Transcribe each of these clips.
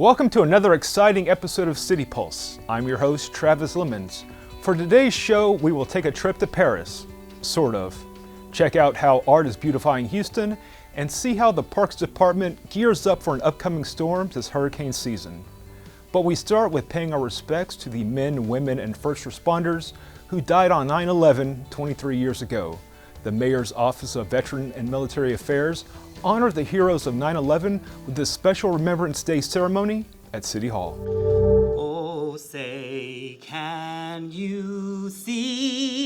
Welcome to another exciting episode of City Pulse. I'm your host, Travis Leamons. For today's show, we will take a trip to Paris, sort of. Check out how art is beautifying Houston, and see how the Parks Department gears up for an upcoming storm this hurricane season. But we start with paying our respects to the men, women, and first responders who died on 9/11 23 years ago. The Mayor's Office of Veteran and Military Affairs honored the heroes of 9/11 with this special Remembrance Day Ceremony at City Hall. Oh, say, can you see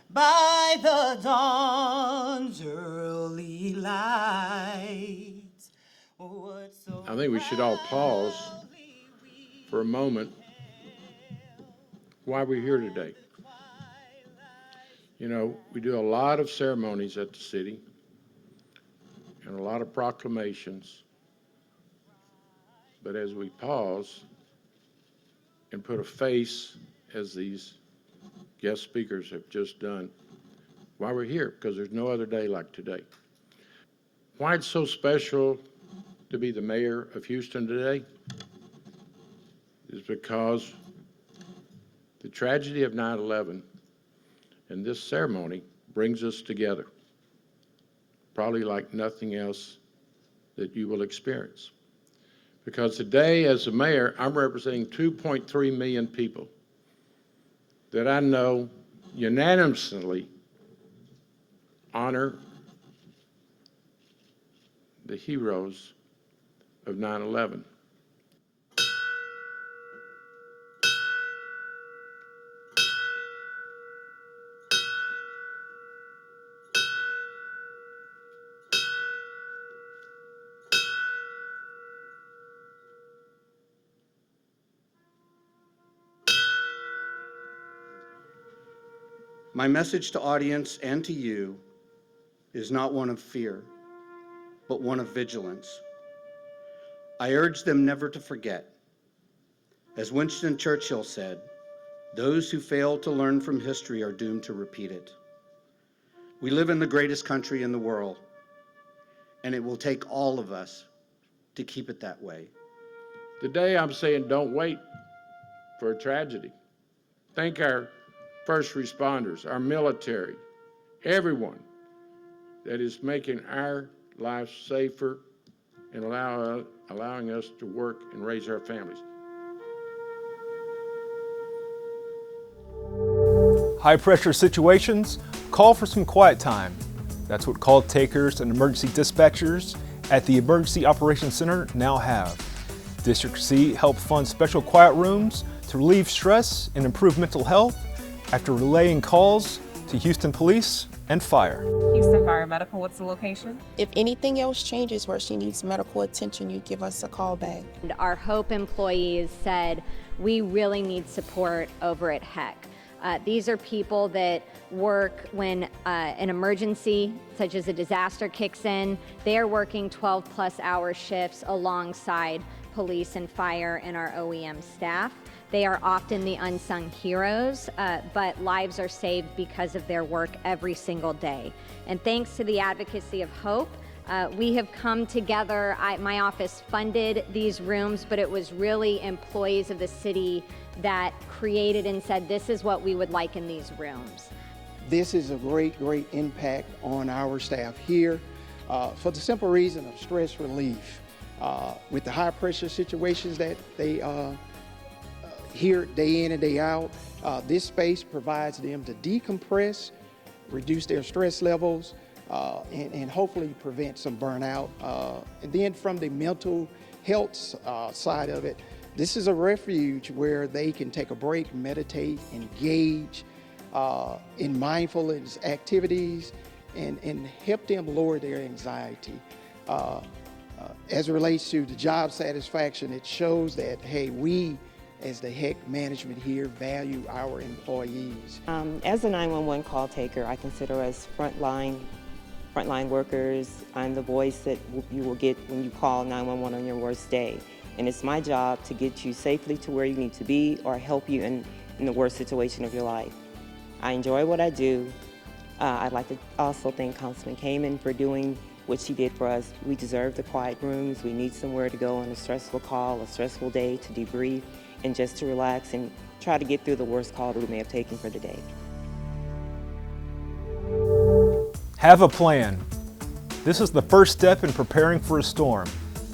by the dawn's early light? I think we should all pause for a moment why we're here today. You know, we do a lot of ceremonies at the city and a lot of proclamations, but as we pause and put a face, as these guest speakers have just done, why we're here, because there's no other day like today. Why it's so special to be the mayor of Houston today is because the tragedy of 9/11 and this ceremony brings us together, probably like nothing else that you will experience. Because today, as the mayor, I'm representing 2.3 million people that I know unanimously honor the heroes of 9/11. My message to audience and to you is not one of fear, but one of vigilance. I urge them never to forget. As Winston Churchill said, those who fail to learn from history are doomed to repeat it. We live in the greatest country in the world, and it will take all of us to keep it that way. Today, I'm saying don't wait for a tragedy. Thank our first responders, our military, everyone that is making our lives safer and allowing us to work and raise our families. High pressure situations call for some quiet time. That's what call takers and emergency dispatchers at the Emergency Operations Center now have. District C helped fund special quiet rooms to relieve stress and improve mental health after relaying calls to Houston Police and Fire. Houston Fire Medical, what's the location? If anything else changes where she needs medical attention, you give us a call back. Our HOPE employees said, we really need support over at HEC. These are people that work when an emergency, such as a disaster, kicks in. They are working 12+ hour shifts alongside police and fire and our OEM staff. They are often the unsung heroes, but lives are saved because of their work every single day. And thanks to the advocacy of HOPE, we have come together. My office funded these rooms, but it was really employees of the city that created and said, this is what we would like in these rooms. This is a great impact on our staff here for the simple reason of stress relief. With the high pressure situations that they hear day in and day out, this space provides them to decompress, reduce their stress levels, and hopefully prevent some burnout. And then from the mental health side of it, this is a refuge where they can take a break, meditate, engage in mindfulness activities, and help them lower their anxiety. As it relates to the job satisfaction, it shows that, hey, we as the HEC management here value our employees. As a 911 call taker, I consider us frontline workers. I'm the voice that you will get when you call 911 on your worst day. And it's my job to get you safely to where you need to be or help you in the worst situation of your life. I enjoy what I do. I'd like to also thank Councilman Kamen for doing what she did for us. We deserve the quiet rooms. We need somewhere to go on a stressful call, a stressful day, to debrief and just to relax and try to get through the worst call that we may have taken for the day. Have a plan. This is the first step in preparing for a storm.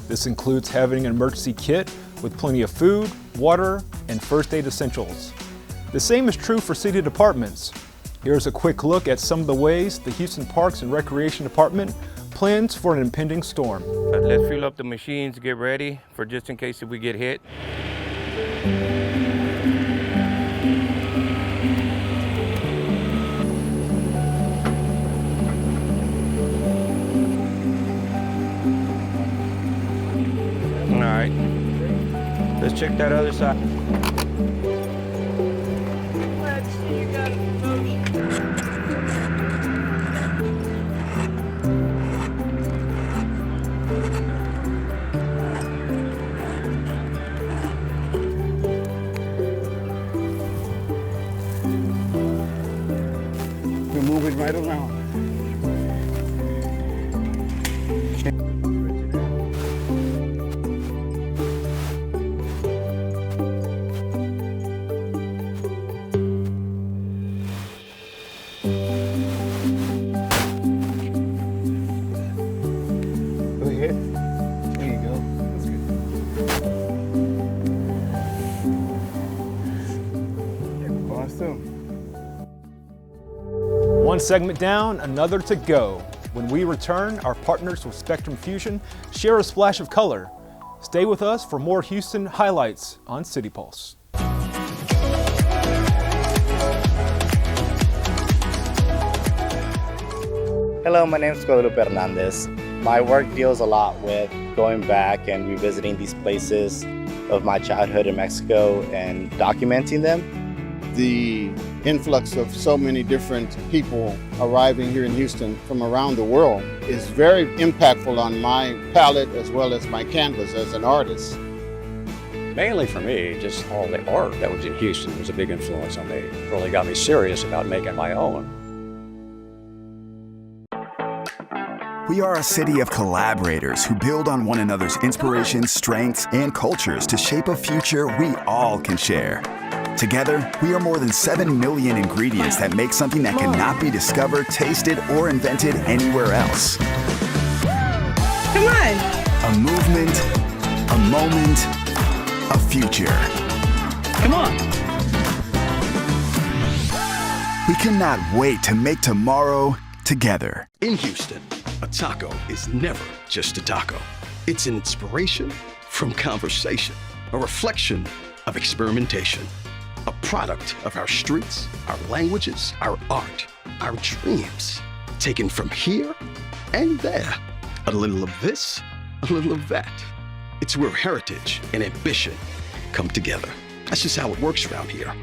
This includes having an emergency kit with plenty of food, water, and first aid essentials. The same is true for city departments. Here's a quick look at some of the ways the Houston Parks and Recreation Department plans for an impending storm. Let's fuel up the machines, get ready for just in case if we get hit. All right, let's check that other side. We're moving right around. Go ahead. There you go. That's good. Awesome. One segment down, another to go. When we return, our partners with Spectrum Fusion share a splash of color. Stay with us for more Houston highlights on City Pulse. Hello, my name is Guadalupe Hernandez. My work deals a lot with going back and revisiting these places of my childhood in Mexico and documenting them. The influx of so many different people arriving here in Houston from around the world is very impactful on my palette as well as my canvas as an artist. Mainly for me, just all the art that was in Houston was a big influence on me. It really got me serious about making my own. We are a city of collaborators who build on one another's inspirations, strengths, and cultures to shape a future we all can share. Together, we are more than 7 million ingredients that make something that cannot be discovered, tasted, or invented anywhere else. Come on! A movement, a moment, a future. Come on! We cannot wait to make tomorrow together. In Houston, a taco is never just a taco. It's an inspiration from conversation, a reflection of experimentation, a product of our streets, our languages, our art, our dreams, taken from here and there. A little of this, a little of that. It's where heritage and ambition come together. That's just how it works around here.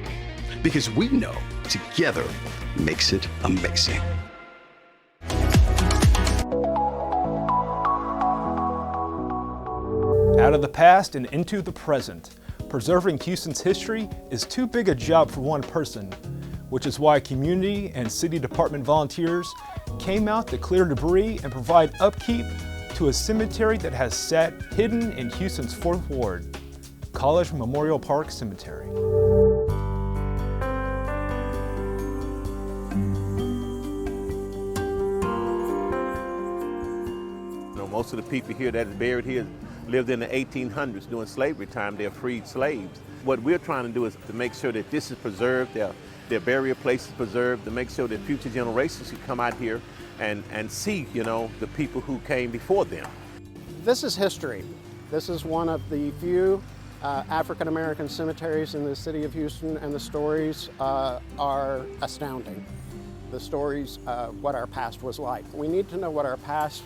Because we know together makes it amazing. Out of the past and into the present, preserving Houston's history is too big a job for one person, which is why community and city department volunteers came out to clear debris and provide upkeep to a cemetery that has sat hidden in Houston's 4th Ward, College Memorial Park Cemetery. Most of the people here that is buried here lived in the 1800s during slavery time. They're freed slaves. What we're trying to do is to make sure that this is preserved, their burial place is preserved, to make sure that future generations can come out here and see, the people who came before them. This is history. This is one of the few African-American cemeteries in the city of Houston, and the stories are astounding. The stories of what our past was like. We need to know what our past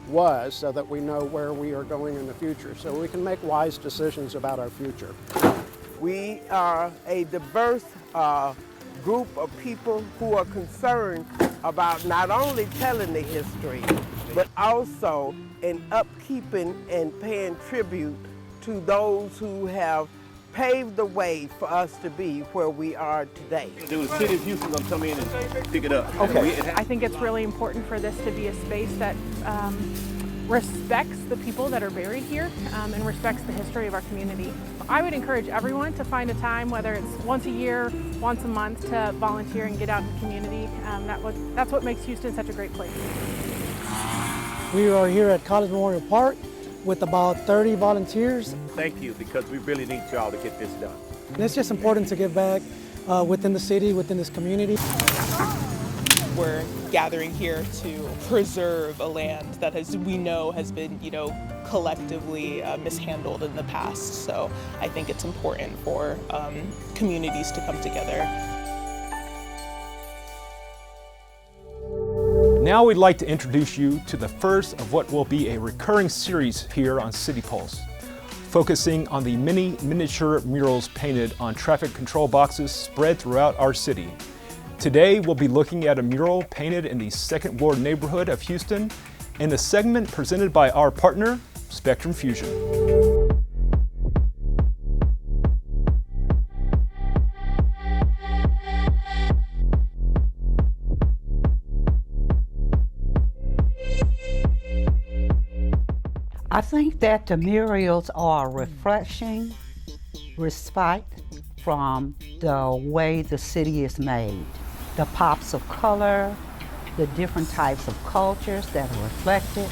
was so that we know where we are going in the future, so we can make wise decisions about our future. We are a diverse group of people who are concerned about not only telling the history, but also in upkeeping and paying tribute to those who have paved the way for us to be where we are today. The city of Houston gonna come in and pick it up. Okay. I think it's really important for this to be a space that respects the people that are buried here and respects the history of our community. I would encourage everyone to find a time, whether it's once a year, once a month, to volunteer and get out in the community. That's what makes Houston such a great place. We are here at College Memorial Park with about 30 volunteers. Thank you, because we really need y'all to get this done. And it's just important to give back within the city, within this community. We're gathering here to preserve a land that we know has been, collectively mishandled in the past. So I think it's important for communities to come together. Now we'd like to introduce you to the first of what will be a recurring series here on City Pulse, focusing on the many miniature murals painted on traffic control boxes spread throughout our city. Today we'll be looking at a mural painted in the 2nd Ward neighborhood of Houston in a segment presented by our partner, Spectrum Fusion. I think that the murals are refreshing respite from the way the city is made. The pops of color, the different types of cultures that are reflected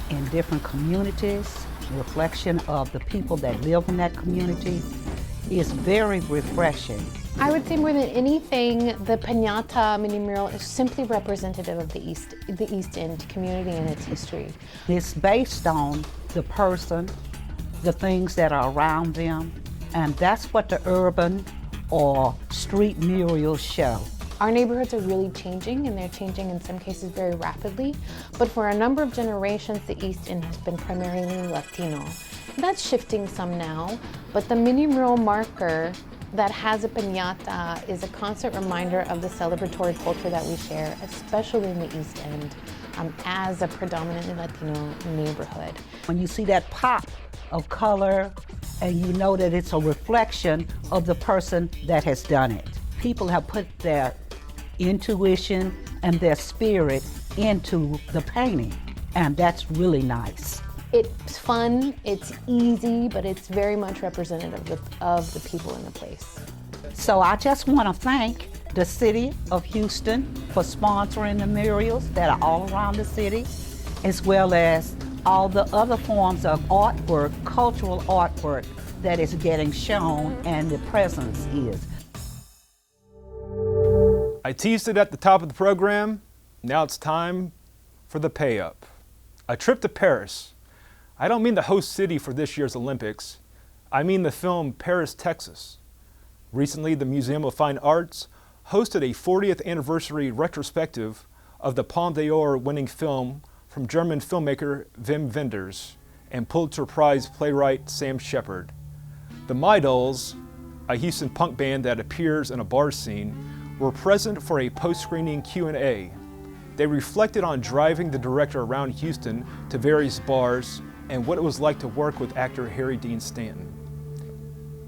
in different communities, reflection of the people that live in that community is very refreshing. I would say more than anything, the Piñata mini mural is simply representative of the East End community and its history. It's based on the person, the things that are around them, and that's what the urban or street murals show. Our neighborhoods are really changing, and they're changing in some cases very rapidly, but for a number of generations, the East End has been primarily Latino. That's shifting some now, but the mini mural marker that has a piñata is a constant reminder of the celebratory culture that we share, especially in the East End, as a predominantly Latino neighborhood. When you see that pop of color, and you know that it's a reflection of the person that has done it. People have put their intuition and their spirit into the painting, and that's really nice. It's fun, it's easy, but it's very much representative of the people in the place. So I just want to thank the City of Houston for sponsoring the murals that are all around the city, as well as all the other forms of artwork, cultural artwork that is getting shown and the presence is. I teased it at the top of the program. Now it's time for the pay up. A trip to Paris. I don't mean the host city for this year's Olympics. I mean the film Paris, Texas. Recently, the Museum of Fine Arts hosted a 40th anniversary retrospective of the Palme d'Or winning film from German filmmaker Wim Wenders and Pulitzer Prize playwright Sam Shepard. The Midals, a Houston punk band that appears in a bar scene, were present for a post-screening Q&A. They reflected on driving the director around Houston to various bars and what it was like to work with actor Harry Dean Stanton.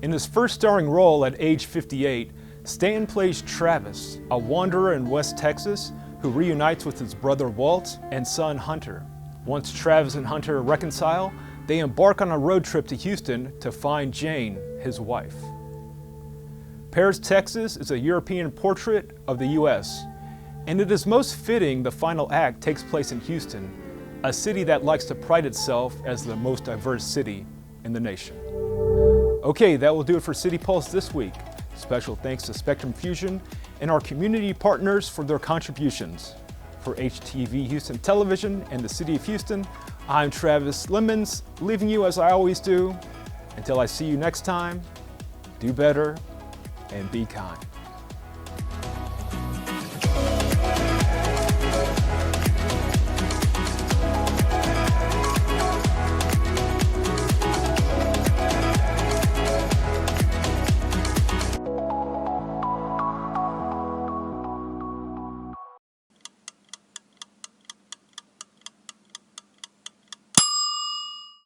In his first starring role at age 58, Stanton plays Travis, a wanderer in West Texas who reunites with his brother Walt and son Hunter. Once Travis and Hunter reconcile, they embark on a road trip to Houston to find Jane, his wife. Paris, Texas is a European portrait of the U.S., and it is most fitting the final act takes place in Houston, a city that likes to pride itself as the most diverse city in the nation. Okay, that will do it for City Pulse this week. Special thanks to Spectrum Fusion and our community partners for their contributions. For HTV Houston Television and the City of Houston, I'm Travis Leamons, leaving you as I always do. Until I see you next time, do better and be kind.